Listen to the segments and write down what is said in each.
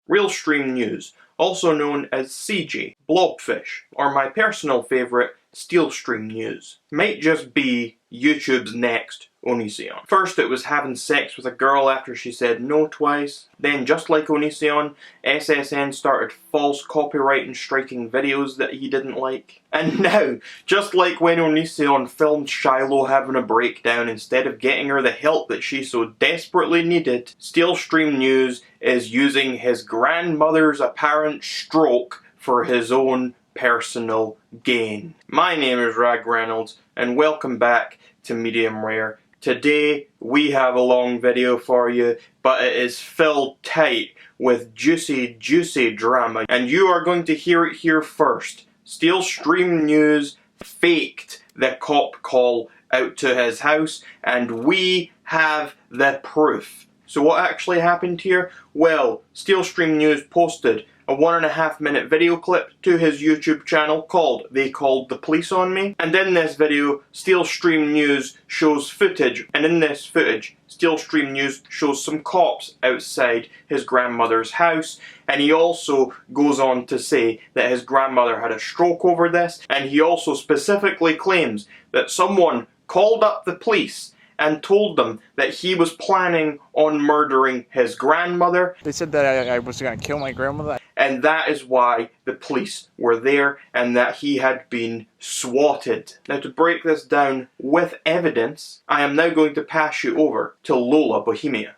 RealStream News, also known as CG, Blobfish, or my personal favourite, SteelStream News. Might just be YouTube's next Onision. First it was having sex with a girl after she said no twice. Then, just like Onision, SSN started false copyright and striking videos that he didn't like. And now, just like when Onision filmed Shiloh having a breakdown instead of getting her the help that she so desperately needed, SteelStream News is using his grandmother's apparent stroke for his own personal gain. My name is Rag Reynolds, and welcome back to Medium Rare. Today we have a long video for you, but it is filled tight with juicy drama, and you are going to hear it here first. SteelStream News faked the cop call out to his house, and we have the proof. So what actually happened here? Well, SteelStream News posted a 1.5 minute video clip to his YouTube channel called They Called the Police on Me. And in this video, SteelStream News shows footage, and in this footage, SteelStream News shows some cops outside his grandmother's house, and he also goes on to say that his grandmother had a stroke over this, and he also specifically claims that someone called up the police and told them that he was planning on murdering his grandmother. They said that I was going to kill my grandmother. And that is why the police were there, and that he had been swatted. Now, to break this down with evidence, I am now going to pass you over to Lola Bohemia.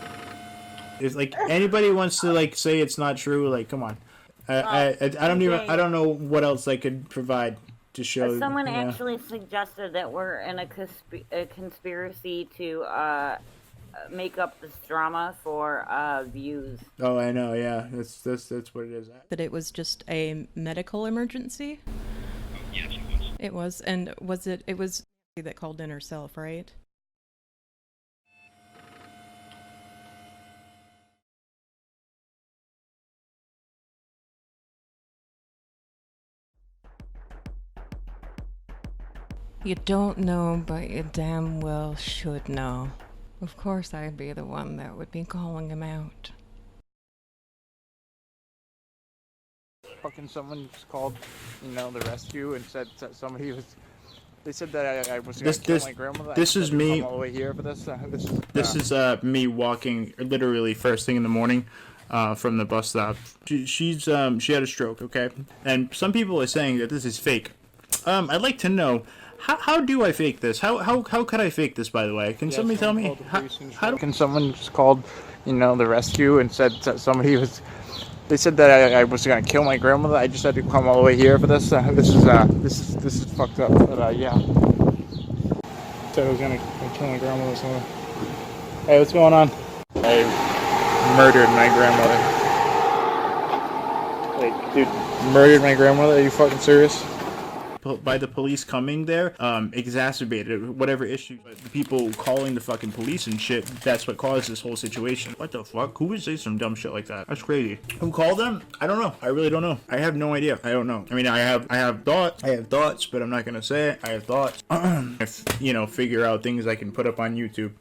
If like anybody wants to like say it's not true, like come on. I don't know what else I could provide to show. Someone actually suggested that we're in a conspiracy to make up this drama for views. Oh, I know. Yeah, that's what it is. That it was just a medical emergency. Yes, it was. It was, and it was that called in herself, right? You don't know, but you damn well should know. Of course I'd be the one that would be calling him out. Fucking someone called, the rescue and said that somebody was. They said that I was going to kill my grandmother. This is me. I'm all the way here for this. This is me walking literally first thing in the morning. From the bus stop. She had a stroke, okay? And some people are saying that this is fake. I'd like to know, how do I fake this? How could I fake this, by the way? Can somebody tell me? How can someone just called, the rescue and said that somebody was. They said that I was going to kill my grandmother. I just had to come all the way here for this. This is fucked up. But yeah. Said I was going to kill my grandmother. So. Hey, what's going on? I murdered my grandmother. Like, dude, murdered my grandmother? Are you fucking serious? By the police coming there, exacerbated whatever issue. But the people calling the fucking police and shit, that's what caused this whole situation. What the fuck? Who would say some dumb shit like that? That's crazy. Who called them? I don't know. I really don't know. I have no idea. I don't know. I mean, I have thoughts, but I'm not gonna say it. I have thoughts. Figure out things I can put up on YouTube,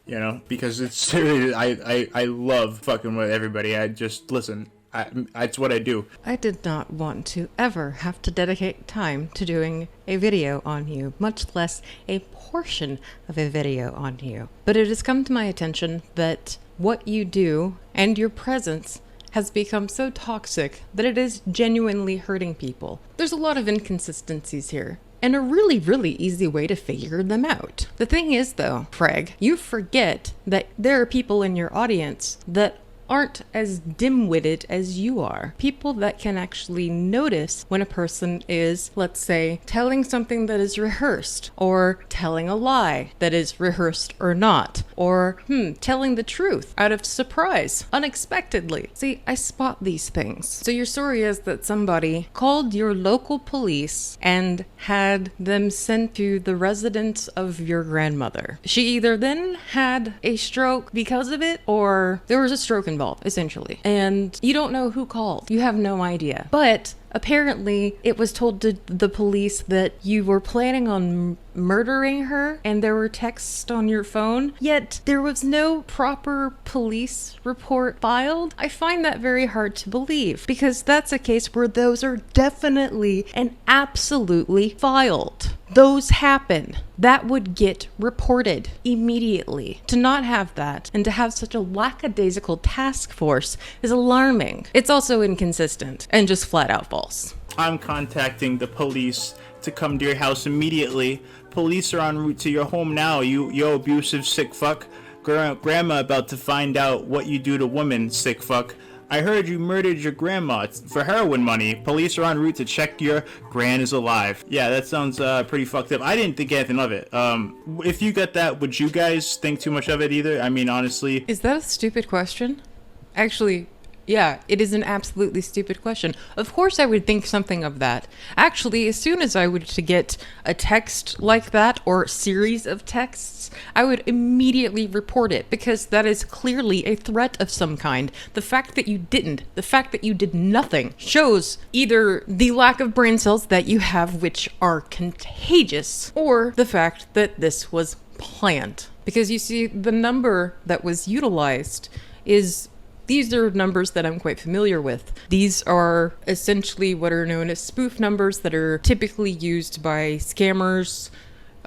because it's seriously, I love fucking with everybody. I just listen. It's what I do. I did not want to ever have to dedicate time to doing a video on you, much less a portion of a video on you. But it has come to my attention that what you do and your presence has become so toxic that it is genuinely hurting people. There's a lot of inconsistencies here, and a really, really easy way to figure them out. The thing is, though, Craig, you forget that there are people in your audience that aren't as dim-witted as you are. People that can actually notice when a person is, let's say, telling something that is rehearsed, or telling a lie that is rehearsed or not, or telling the truth out of surprise, unexpectedly. See, I spot these things. So your story is that somebody called your local police and had them sent to the residence of your grandmother. She either then had a stroke because of it, or there was a stroke involved. involved, essentially. And you don't know who called. You have no idea. But apparently, it was told to the police that you were planning on murdering her, and there were texts on your phone, yet there was no proper police report filed. I find that very hard to believe, because that's a case where those are definitely and absolutely filed. Those happen. That would get reported immediately. To not have that, and to have such a lackadaisical task force, is alarming. It's also inconsistent, and just flat out false. I'm contacting the police to come to your house immediately. Police are en route to your home now, you abusive sick fuck. Grandma about to find out what you do to women, sick fuck. I heard you murdered your grandma for heroin money. Police are en route to check your gran is alive. Yeah, that sounds pretty fucked up. I didn't think anything of it. If you got that, would you guys think too much of it either? I mean, honestly. Is that a stupid question? Actually, yeah, it is an absolutely stupid question. Of course I would think something of that. Actually, as soon as I were to get a text like that, or series of texts, I would immediately report it, because that is clearly a threat of some kind. The fact that you didn't, the fact that you did nothing, shows either the lack of brain cells that you have, which are contagious, or the fact that this was planned. Because you see, the number that was utilized is... These are numbers that I'm quite familiar with. These are essentially what are known as spoof numbers that are typically used by scammers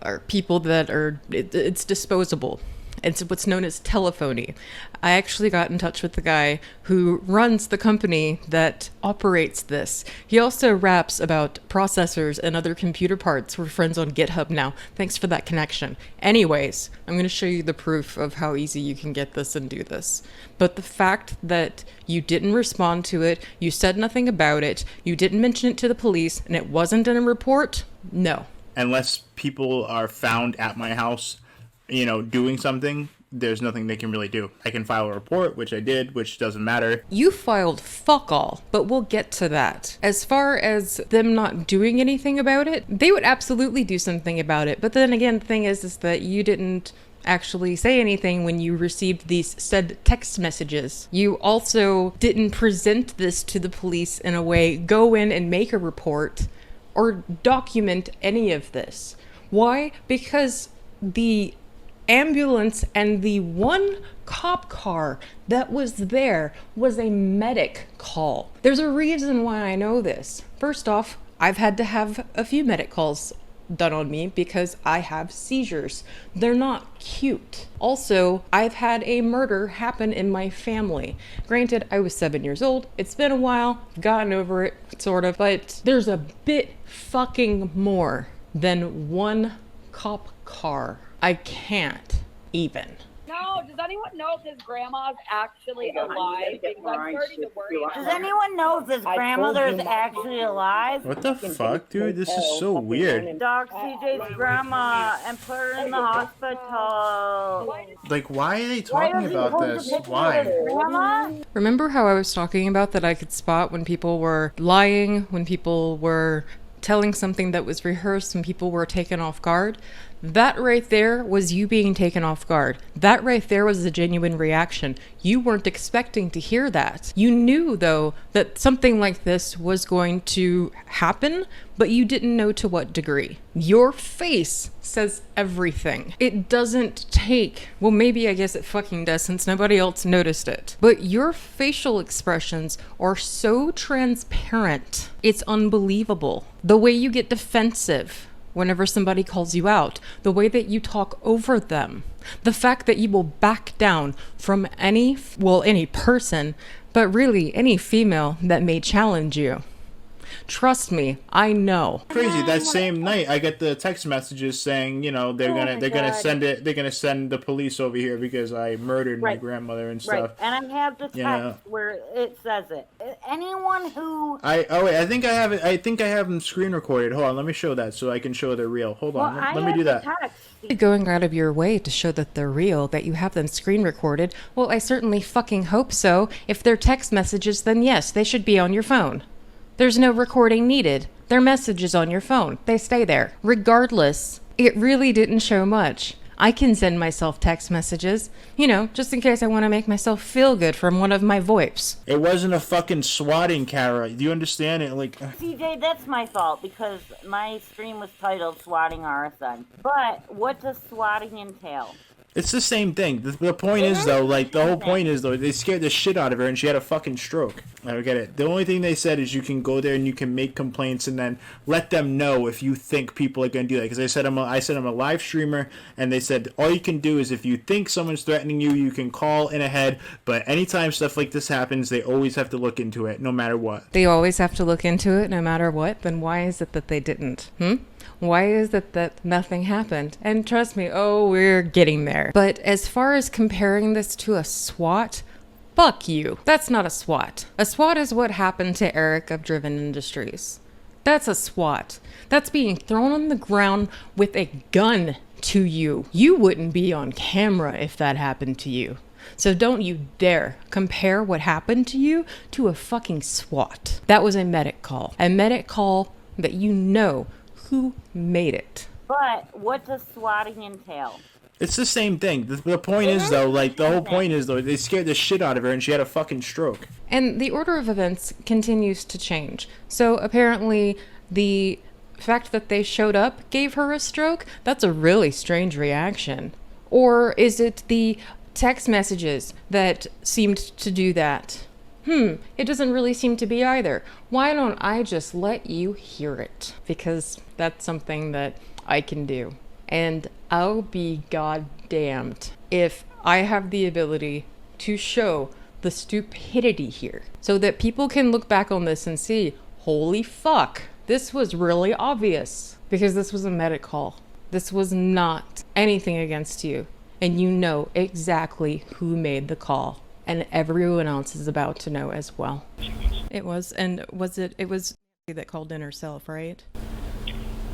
or people that are, it's disposable. It's what's known as telephony. I actually got in touch with the guy who runs the company that operates this. He also raps about processors and other computer parts. We're friends on GitHub now. Thanks for that connection. Anyways, I'm going to show you the proof of how easy you can get this and do this. But the fact that you didn't respond to it, you said nothing about it, you didn't mention it to the police, and it wasn't in a report, no. Unless people are found at my house, you know, doing something, there's nothing they can really do. I can file a report, which I did, which doesn't matter. You filed fuck all, but we'll get to that. As far as them not doing anything about it, they would absolutely do something about it. But then again, the thing is that you didn't actually say anything when you received these said text messages. You also didn't present this to the police in a way, go in and make a report, or document any of this. Why? Because the ambulance and the one cop car that was there was a medic call. There's a reason why I know this. First off, I've had to have a few medic calls done on me because I have seizures. They're not cute. Also, I've had a murder happen in my family. Granted, I was 7 years old. It's been a while. I've gotten over it, sort of. But there's a bit fucking more than one cop car. I can't even. No, does anyone know if his grandma's actually alive? Because I'm starting to worry. Does anyone know if his grandmother's actually alive? What the fuck, dude? This is so weird. Doc CJ's grandma and put her in the hospital. Like, why are they talking about this? Why? Grandma? Remember how I was talking about that I could spot when people were lying, when people were telling something that was rehearsed, when people were taken off guard? That right there was you being taken off guard. That right there was a genuine reaction. You weren't expecting to hear that. You knew, though, that something like this was going to happen, but you didn't know to what degree. Your face says everything. It doesn't take, well, maybe I guess it fucking does since nobody else noticed it, but your facial expressions are so transparent. It's unbelievable. The way you get defensive whenever somebody calls you out, the way that you talk over them, the fact that you will back down from any person, but really any female that may challenge you. Trust me, I know. Crazy. That same night, I get the text messages saying, you know, they're gonna send the police over here because I murdered my grandmother and stuff. Right, and I have the text where it says it. Anyone who I think I have it. I think I have them screen recorded. Hold on, let me show that so I can show they're real. Hold on, let me do that. Going out of your way to show that they're real, that you have them screen recorded. Well, I certainly fucking hope so. If they're text messages, then yes, they should be on your phone. There's no recording needed. They're messages on your phone. They stay there. Regardless, it really didn't show much. I can send myself text messages, you know, just in case I want to make myself feel good from one of my VoIPs. It wasn't a fucking swatting, Kara. Do you understand it? Like, CJ, that's my fault because my stream was titled Swatting Our Son. But what does swatting entail? it's the same thing. The point is, though, like, the whole point is, though, they scared the shit out of her and she had a fucking stroke. I don't get it. The only thing they said is you can go there and you can make complaints and then let them know if you think people are going to do that. Because I said I'm a live streamer, and they said all you can do is if you think someone's threatening you, you can call in ahead. But anytime stuff like this happens, they always have to look into it, no matter what. They always have to look into it no matter what. Then why is it that they didn't? Why is it that nothing happened? And trust me, we're getting there. But as far as comparing this to a SWAT, fuck you. That's not a SWAT. A SWAT is what happened to Eric of Driven Industries. That's a SWAT. That's being thrown on the ground with a gun to you. You wouldn't be on camera if that happened to you. So don't you dare compare what happened to you to a fucking SWAT. That was a medic call. A medic call that you know who made it. But what does swatting entail? It's the same thing. The point is, though, like, the whole point is, though, they scared the shit out of her and she had a fucking stroke. And the order of events continues to change. So apparently the fact that they showed up gave her a stroke? That's a really strange reaction. Or is it the text messages that seemed to do that? It doesn't really seem to be either. Why don't I just let you hear it? Because that's something that I can do. And I'll be goddamned if I have the ability to show the stupidity here so that people can look back on this and see, holy fuck, this was really obvious. Because this was a medic call. This was not anything against you. And you know exactly who made the call. And everyone else is about to know as well. It was that called in herself, right?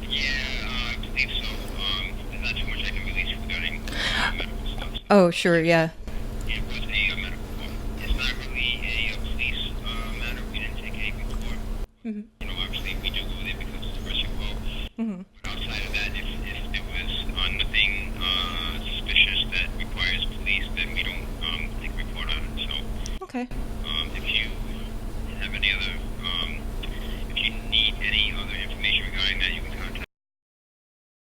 Yeah, I believe so. There's not too much I can release regarding medical stuff. Oh, sure, yeah. It was a medical call. It's not really a police matter. We didn't take anything for it. Mm-hmm. You know, obviously we do go there because it's a rescue call. Mm-hmm. But outside of that, if there was nothing suspicious that requires police, then we don't take a report on it. So, Okay. if you have any other, if you need any other information regarding that, you can contact.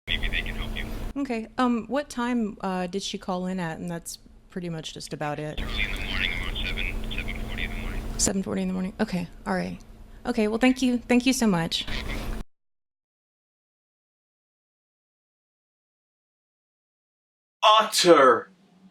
Maybe they can help you. Okay. What time did she call in at? And that's pretty much just about it. Early in the morning, around 7:40 in the morning. 7:40 in the morning. Okay. All right. Okay. Well, thank you. Thank you so much. Utter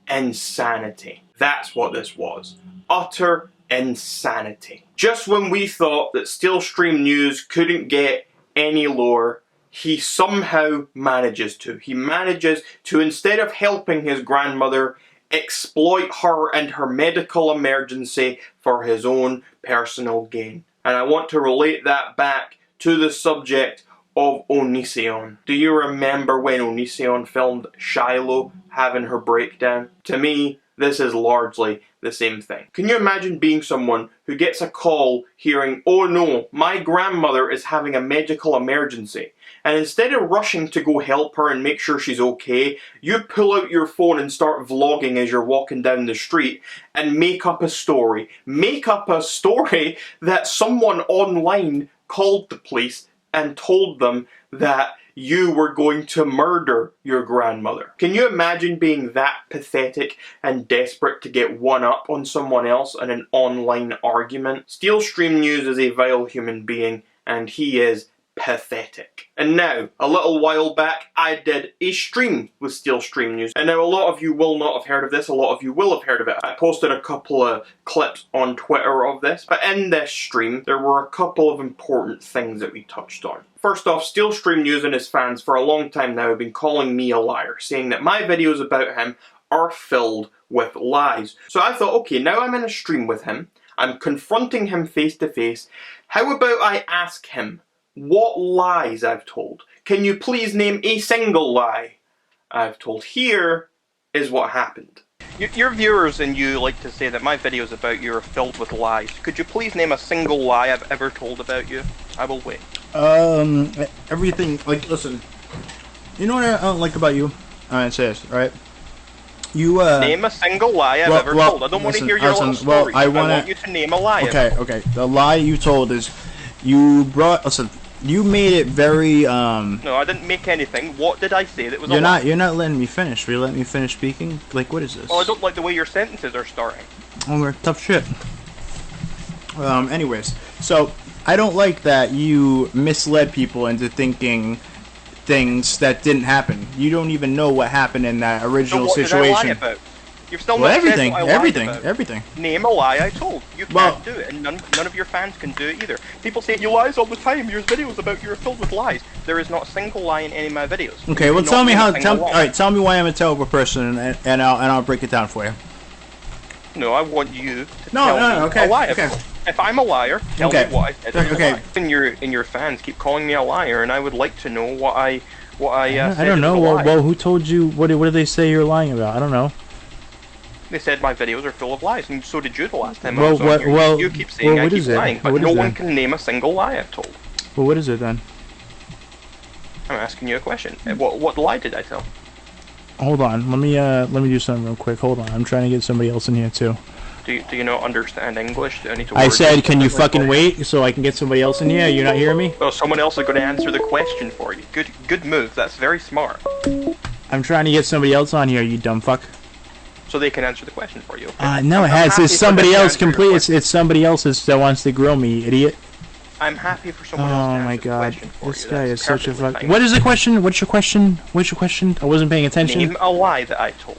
insanity. That's what this was. Utter insanity. Just when we thought that Steelstream News couldn't get any lower, he somehow manages to. He manages to, instead of helping his grandmother, exploit her and her medical emergency for his own personal gain. And I want to relate that back to the subject of Onision. Do you remember when Onision filmed Shiloh having her breakdown? To me, this is largely the same thing. Can you imagine being someone who gets a call hearing, oh no, my grandmother is having a medical emergency, and instead of rushing to go help her and make sure she's okay, you pull out your phone and start vlogging as you're walking down the street and make up a story. Make up a story that someone online called the police and told them that you were going to murder your grandmother. Can you imagine being that pathetic and desperate to get one up on someone else in an online argument? Steelstream News is a vile human being, and he is pathetic. And now, a little while back, I did a stream with Steelstream News. And now a lot of you will not have heard of this, a lot of you will have heard of it. I posted a couple of clips on Twitter of this, but in this stream, there were a couple of important things that we touched on. First off, Steelstream News and his fans for a long time now have been calling me a liar, saying that my videos about him are filled with lies. So I thought, okay, now I'm in a stream with him, I'm confronting him face to face, how about I ask him what lies I've told? Can you please name a single lie I've told? Here is what happened. Your viewers and you like to say that my videos about you are filled with lies. Could you please name a single lie I've ever told about you? I will wait. Everything, like, listen, you know what I don't like about you? Alright, say this, alright? You, Name a single lie I've ever told. I don't want to hear your little story. I want you to name a lie. Okay. The lie you told is you brought. Listen, you made it very. No, I didn't make anything. What did I say that was a lie? You're not letting me finish. Will you let me finish speaking? Like, what is this? Oh, I don't like the way your sentences are starting. Oh, we're tough shit. Anyways, so I don't like that you misled people into thinking things that didn't happen. You don't even know what happened in that original situation. Did I lie about? You've still not everything, said what I lied about. everything. Name a lie I told. You can't do it, and none of your fans can do it either. People say you lies all the time. Your videos about you're filled with lies. There is not a single lie in any of my videos. Okay, well tell me how. All right, tell me why I'm a terrible person, and I'll break it down for you. No, I want you to tell me a lie. Okay. If I'm a liar, tell me what I said. Okay. And your fans keep calling me a liar, and I would like to know what I said. I don't know. Well, who told you? What did they say you're lying about? I don't know. They said my videos are full of lies, and so did you the last time I was on here. You keep saying I keep lying, but no one can name a single lie I've told. Well, what is it then? I'm asking you a question. What lie did I tell? Hold on. Let me do something real quick. Hold on. I'm trying to get somebody else in here too. Do you not understand English? Do I need to I said, can you fucking wait so I can get somebody else in here? You're not hearing me? Well, someone else is going to answer the question for you. Good move. That's very smart. I'm trying to get somebody else on here, you dumb fuck. So they can answer the question for you. Okay? No, it has. It's somebody else complete. It's somebody else that wants to grill me, you idiot. I'm happy for someone else to answer the question for you. This guy is such a fuck. What is the question? What's your question? I wasn't paying attention. Name a lie that I told.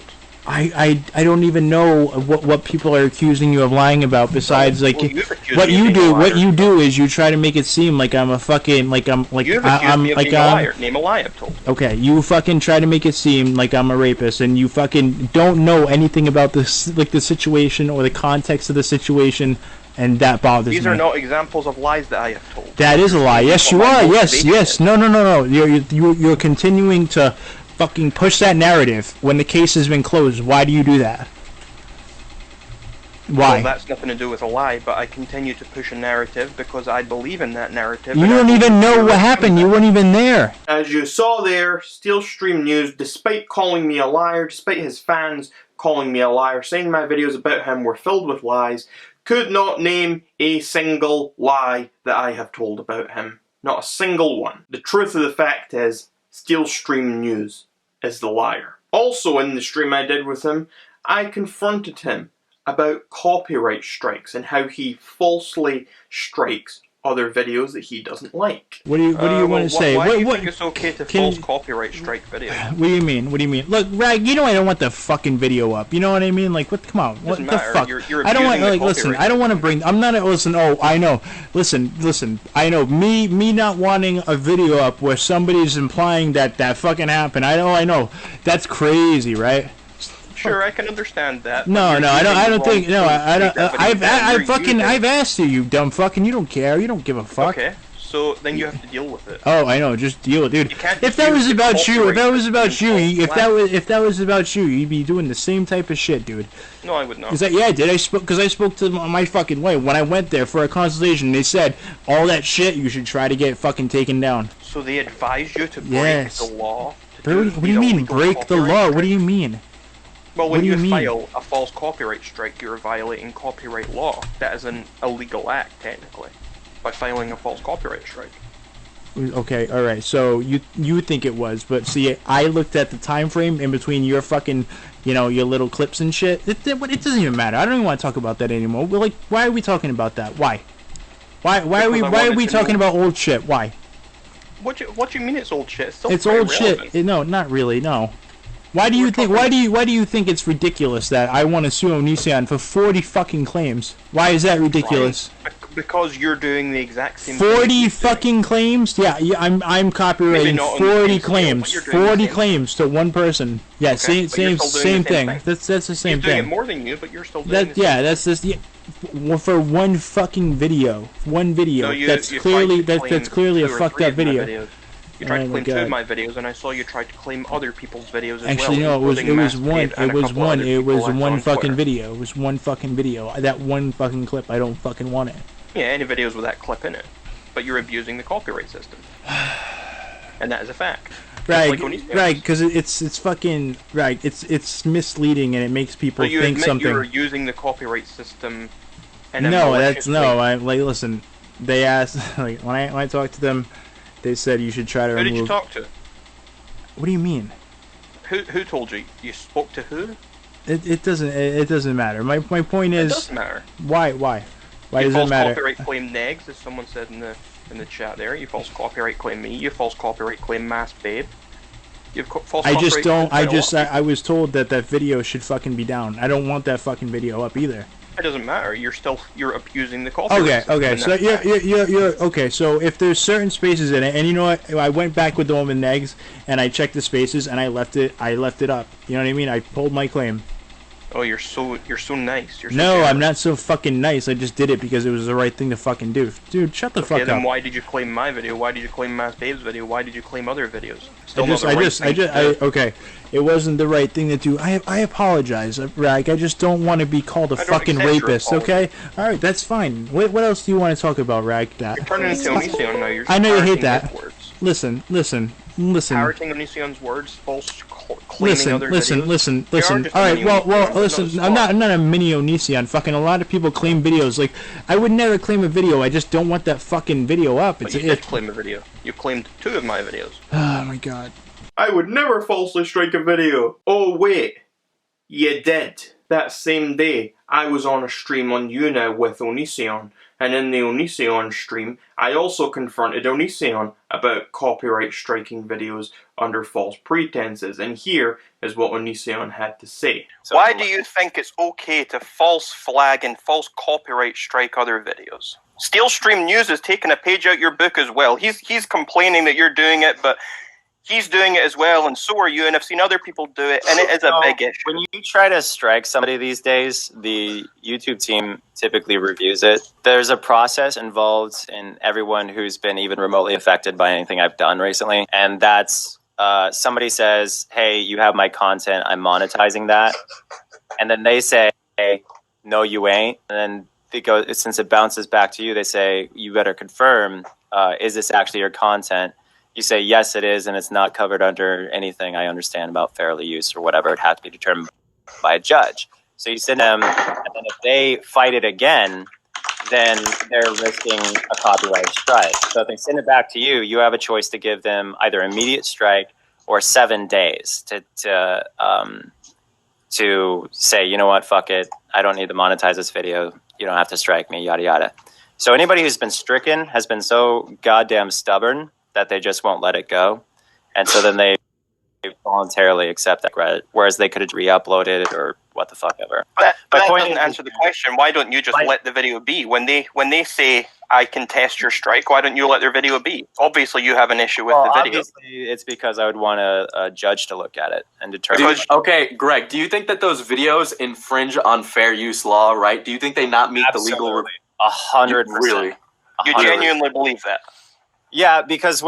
I don't even know what people are accusing you of lying about besides what you do is you try to make it seem like I'm a fucking I'm like liar. Name a lie I've told. Okay, you fucking try to make it seem like I'm a rapist and you fucking don't know anything about this the situation or the context of the situation, and that bothers me. These are not examples of lies that I have told. That is a lie. Yes, you are. Yes. No. You're continuing to fucking push that narrative when the case has been closed. Why do you do that? Why? Well, that's nothing to do with a lie, but I continue to push a narrative because I believe in that narrative. You don't even know what happened. You weren't even there. As you saw there, RealStream News, despite calling me a liar, despite his fans calling me a liar, saying my videos about him were filled with lies, could not name a single lie that I have told about him. Not a single one. The truth of the fact is, RealStream News is the liar. Also in the stream I did with him, I confronted him about copyright strikes and how he falsely strikes other videos that he doesn't like. What do you want to say? Why do you think it's okay to false copyright strike videos? What do you mean? Look, Rag, you know I don't want the fucking video up. You know what I mean? Like, what? Come on, what the fuck? I don't want. Like, listen, I don't want to bring. I'm not. Listen. Oh, I know. Listen. I know. Me not wanting a video up where somebody's implying that fucking happened. I know. That's crazy, right? Sure, I can understand that. No, I don't think. No, I don't. I've asked you, you dumb fucking. You don't care. You don't give a fuck. Okay, so then you have to deal with it. Oh, I know. Just deal with it, dude. If that was about you, if that was about you, you'd be doing the same type of shit, dude. No, I would not. Yeah, I did. I spoke to them on my fucking way when I went there for a consultation. They said all that shit you should try to get fucking taken down. So they advised you to break the law. What do you mean break the law? What do you mean? Well, when you file a false copyright strike, you're violating copyright law. That is an illegal act, technically, by filing a false copyright strike. Okay, alright, so you think it was, but see, I looked at the time frame in between your fucking, your little clips and shit. It doesn't even matter. I don't even want to talk about that anymore. We're like, why are we talking about that? Why are we talking about old shit? Why? What do you mean it's old shit? It's old shit. No, not really, no. Why do you think it's ridiculous that I want to sue Onision for 40 fucking claims? Why is that ridiculous? Because you're doing the exact same 40 fucking claims? Yeah, I'm copyrighting 40 claims. 40 claims to one person. Yeah, okay, same thing. That's the same thing. He's doing it more than you, but you're still doing it. Yeah, that's just for one fucking video. One video. No, that's clearly a fucked up video. You tried to claim 2 of my videos, and I saw you tried to claim other people's videos as well. Actually, no, it was one fucking video. It was one fucking video. That one fucking clip, I don't fucking want it. Yeah, any videos with that clip in it. But you're abusing the copyright system. And that is a fact. Right, like Onision. right, because it's fucking right. It's misleading and it makes people So you think admit something. you're using the copyright system. In a No, malicious that's no. way. I like listen. They asked like when I talked to them, they said you should try to Who remove. did you talk to? What do you mean? Who told you? You spoke to who? It doesn't matter. My point It is doesn't matter. why You does it false matter? copyright claim Negs, as someone said in the chat there. You false copyright claim me. You false copyright claim Mass Babe. You've false I just copyright don't. claimed I quite a just. lot of I was told that video should fucking be down. I don't want that fucking video up either. It doesn't matter. You're abusing the copyright Okay, system, okay. and So that's you're okay. So if there's certain spaces in it, and you know what, I went back with the woman eggs, and I checked the spaces, and I left it up. You know what I mean? I pulled my claim. Oh, you're so nice. You're so No, generous. I'm not so fucking nice. I just did it because it was the right thing to fucking do. Dude, shut the Okay, fuck then up. why did you claim my video? Why did you claim Mass Babe's video? Why did you claim other videos? Okay. It wasn't the right thing to do. I apologize, Rag. I just don't want to be called a I don't fucking accept your rapist, apology. okay? Alright, that's fine. What else do you want to talk about, Rag? You're turning into Onision now. You're I know you hate parroting that. his words. Listen. Parroting Onision's words, claiming other videos. Listen. They are just Alright, mini well, Onision, listen. not I'm not a mini Onision. Fucking a lot of people claim videos. Like, I would never claim a video. I just don't want that fucking video up. But you did claim a video. You claimed 2 of my videos. Oh my god. I would never falsely strike a video. Oh wait, you did. That same day, I was on a stream on Una with Onision, and in the Onision stream, I also confronted Onision about copyright striking videos under false pretenses, and here is what Onision had to say. Why do you think it's okay to false flag and false copyright strike other videos? RealStream News is taking a page out your book as well. He's complaining that you're doing it, but he's doing it as well, and so are you, and I've seen other people do it, and it is a big issue. When you try to strike somebody these days, the YouTube team typically reviews it. There's a process involved in everyone who's been even remotely affected by anything I've done recently, and that's somebody says, hey, you have my content, I'm monetizing that, and then they say, hey, no, you ain't, and then since it bounces back to you, they say, you better confirm, is this actually your content? You say, yes, it is, and it's not covered under anything I understand about fair use or whatever. It has to be determined by a judge. So you send them, and then if they fight it again, then they're risking a copyright strike. So if they send it back to you, you have a choice to give them either immediate strike or 7 days to say, you know what, fuck it. I don't need to monetize this video. You don't have to strike me, yada, yada. So anybody who's been stricken has been so goddamn stubborn that they just won't let it go. And so then they voluntarily accept that credit, whereas they could have re-uploaded it or what the fuck ever. But that doesn't answer the question. Why don't you just let the video be? When they say, I contest your strike, why don't you let their video be? Obviously, you have an issue with the video. Obviously, it's because I would want a judge to look at it and determine. Okay, Greg, do you think that those videos infringe on fair use law, right? Do you think they not meet the legal... 100%. Really? You genuinely believe that? Yeah, because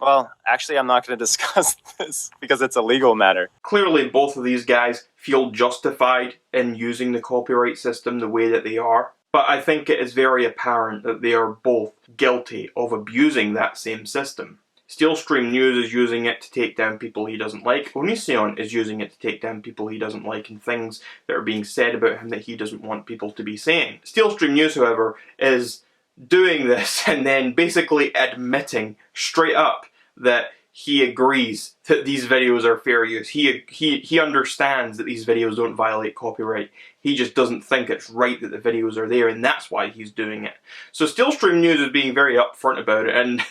well, actually, I'm not going to discuss this because it's a legal matter. Clearly, both of these guys feel justified in using the copyright system the way that they are. But I think it is very apparent that they are both guilty of abusing that same system. RealStream News is using it to take down people he doesn't like. Onision is using it to take down people he doesn't like and things that are being said about him that he doesn't want people to be saying. RealStream News, however, is doing this and then basically admitting straight up that he agrees that these videos are fair use. He understands that these videos don't violate copyright. He just doesn't think it's right that the videos are there, and that's why he's doing it. So RealStream News is being very upfront about it, and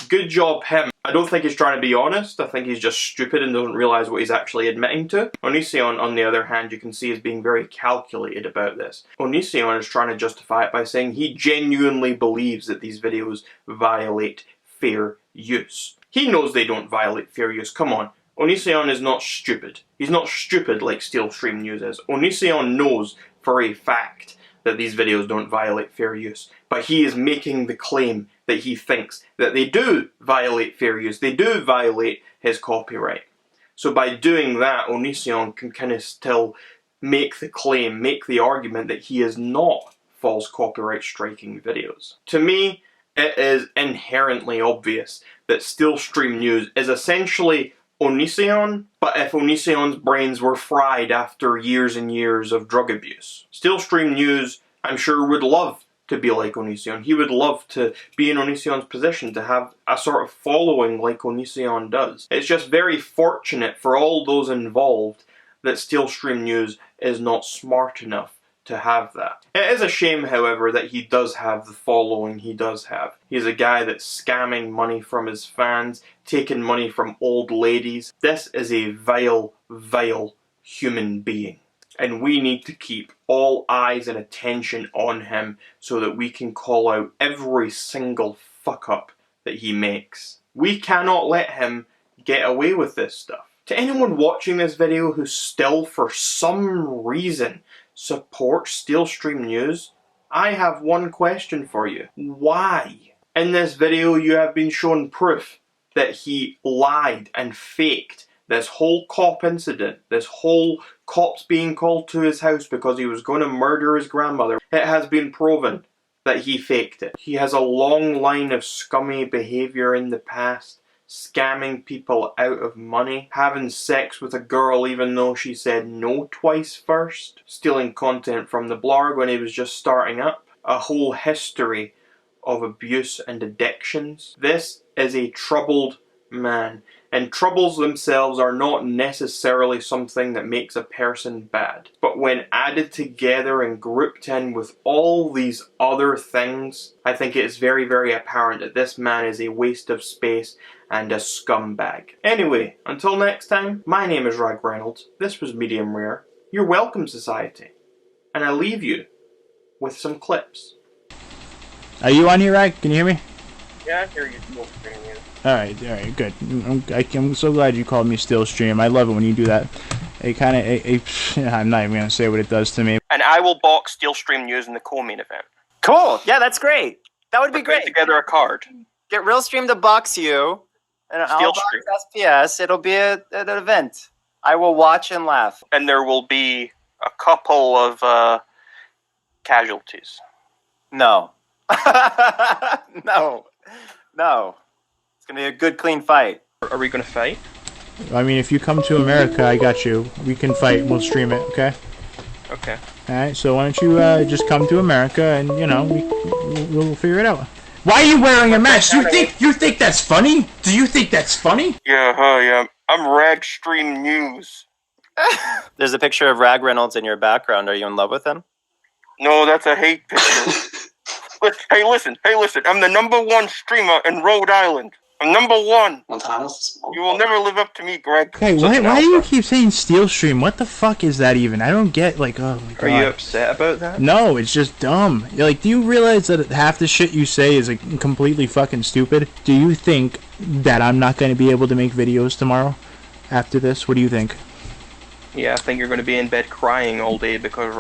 good job him. I don't think he's trying to be honest. I think he's just stupid and doesn't realise what he's actually admitting to. Onision, on the other hand, you can see is being very calculated about this. Onision is trying to justify it by saying he genuinely believes that these videos violate fair use. He knows they don't violate fair use. Come on. Onision is not stupid. He's not stupid like RealStream News is. Onision knows for a fact that these videos don't violate fair use. But he is making the claim that he thinks that they do violate fair use. They do violate his copyright. So by doing that, Onision can kind of still make the claim, make the argument that he is not false copyright striking videos. To me, It is inherently obvious that Steelstream News is essentially Onision, but if Onision's brains were fried after years and years of drug abuse. Steelstream News, I'm sure, would love to be like Onision. He would love to be in Onision's position, to have a sort of following like Onision does. It's just very fortunate for all those involved that Steelstream News is not smart enough to have that. It is a shame, however, that he does have the following he does have. He's a guy that's scamming money from his fans, taking money from old ladies. This is a vile, vile human being. And we need to keep all eyes and attention on him so that we can call out every single fuck up that he makes. We cannot let him get away with this stuff. To anyone watching this video who still, for some reason, supports Steelstream News, I have one question for you. Why? In this video you have been shown proof that he lied and faked this whole cop incident, this whole cops being called to his house because he was going to murder his grandmother. It has been proven that he faked it. He has a long line of scummy behaviour in the past, scamming people out of money, having sex with a girl even though she said no twice first, stealing content from the blog when he was just starting up, a whole history of abuse and addictions. This is a troubled man, and troubles themselves are not necessarily something that makes a person bad. But when added together and grouped in with all these other things, I think it is very, very apparent that this man is a waste of space and a scumbag. Anyway, until next time, my name is Rag Reynolds. This was Medium Rare. You're welcome, society. And I leave you with some clips. Are you on here, Rag? Can you hear me? Yeah, I hear you. Alright, good. I'm so glad you called me Steelstream. I love it when you do that. It kind of, I'm not even going to say what it does to me. And I will box Steelstream News in the co-main event. Cool. Yeah, that's great. That would be great. Put together a card. Get RealStream to box you, and I'll box SPS. It'll be an event. I will watch and laugh. And there will be a couple of casualties. No. No. It's going to be a good, clean fight. Are we going to fight? I mean, if you come to America, I got you. We can fight. We'll stream it, okay? Okay. Alright, so why don't you just come to America and, you know, we'll figure it out. Why are you wearing a mask? You think that's funny? Do you think that's funny? Yeah. I'm RealStream News. There's a picture of Rag Reynolds in your background. Are you in love with him? No, that's a hate picture. Hey, listen. I'm the #1 streamer in Rhode Island. I'm #1. You will never live up to me, Greg. Okay, why do you keep saying Steelstream? What the fuck is that even? I don't get, like, oh my god. Are you upset about that? No, it's just dumb. Like, do you realize that half the shit you say is, like, completely fucking stupid? Do you think that I'm not going to be able to make videos tomorrow after this? What do you think? Yeah, I think you're going to be in bed crying all day because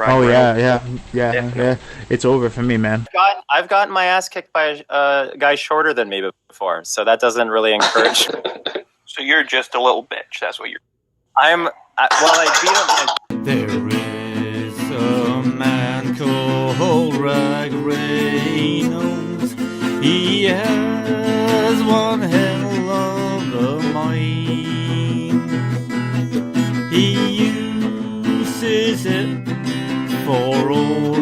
yeah. It's over for me, man. I've gotten my ass kicked by a guy shorter than me before, so that doesn't really encourage. So you're just a little bitch. That's what you're. I beat him. There is a man called Rag Reynolds. He has one hell of a mind. He uses it for all